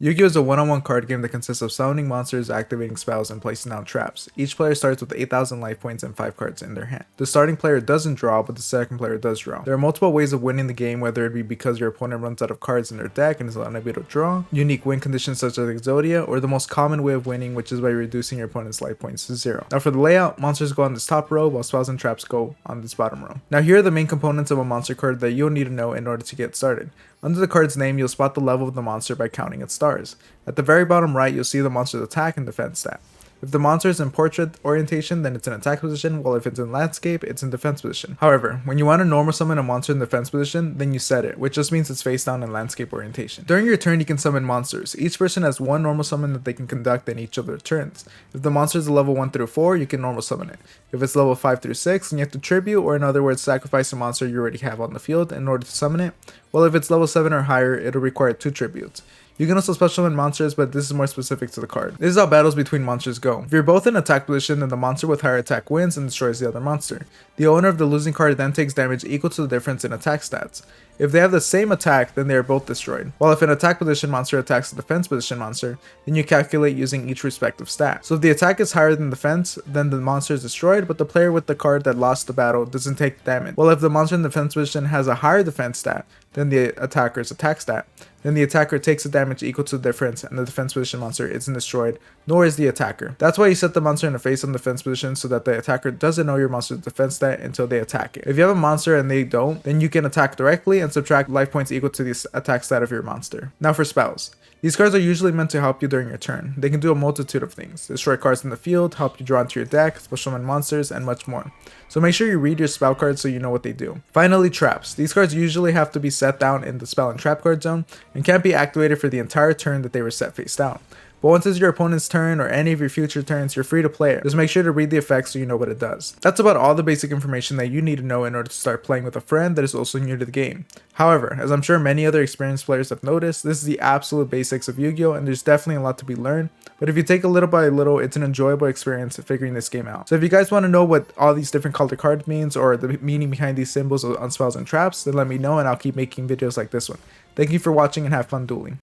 Yu-Gi-Oh! Is a one-on-one card game that consists of summoning monsters, activating spells, and placing down traps. Each player starts with 8,000 life points and 5 cards in their hand. The starting player doesn't draw, but the second player does draw. There are multiple ways of winning the game, whether it be because your opponent runs out of cards in their deck and is unable to draw, unique win conditions such as Exodia, or the most common way of winning, which is by reducing your opponent's life points to 0. Now for the layout, monsters go on this top row, while spells and traps go on this bottom row. Now here are the main components of a monster card that you'll need to know in order to get started. Under the card's name, you'll spot the level of the monster by counting its stars. At the very bottom right, you'll see the monster's attack and defense stat. If the monster is in portrait orientation, then it's in attack position, while if it's in landscape, it's in defense position. However, when you want to normal summon a monster in defense position, then you set it, which just means it's face down in landscape orientation. During your turn, you can summon monsters. Each person has one normal summon that they can conduct in each of their turns. If the monster is a level 1 through 4, you can normal summon it. If it's level 5 through 6, then you have to tribute, or in other words, sacrifice a monster you already have on the field in order to summon it. While if it's level 7 or higher, it'll require 2 tributes. You can also special summon monsters, but this is more specific to the card. This is how battles between monsters go. If you're both in attack position, then the monster with higher attack wins and destroys the other monster. The owner of the losing card then takes damage equal to the difference in attack stats. If they have the same attack, then they are both destroyed. While if an attack position monster attacks a defense position monster, then you calculate using each respective stat. So if the attack is higher than defense, then the monster is destroyed, but the player with the card that lost the battle doesn't take damage. While if the monster in the defense position has a higher defense stat than the attacker's attack stat, then the attacker takes a damage equal to the difference and the defense position monster isn't destroyed, nor is the attacker. That's why you set the monster in the face on defense position so that the attacker doesn't know your monster's defense stat until they attack it. If you have a monster and they don't, then you can attack directly and subtract life points equal to the attack stat of your monster. Now for spells. These cards are usually meant to help you during your turn. They can do a multitude of things: destroy cards in the field, help you draw into your deck, special summon monsters, and much more. So make sure you read your spell cards so you know what they do. Finally, traps. These cards usually have to be set down in the spell and trap card zone and can't be activated for the entire turn that they were set face down. But once it's your opponent's turn or any of your future turns, you're free to play it. Just make sure to read the effects so you know what it does. That's about all the basic information that you need to know in order to start playing with a friend that is also new to the game. However, as I'm sure many other experienced players have noticed, this is the absolute basics of Yu-Gi-Oh! And there's definitely a lot to be learned. But if you take it little by little, it's an enjoyable experience figuring this game out. So if you guys want to know what all these different colored cards means or the meaning behind these symbols on spells and traps, then let me know and I'll keep making videos like this one. Thank you for watching and have fun dueling.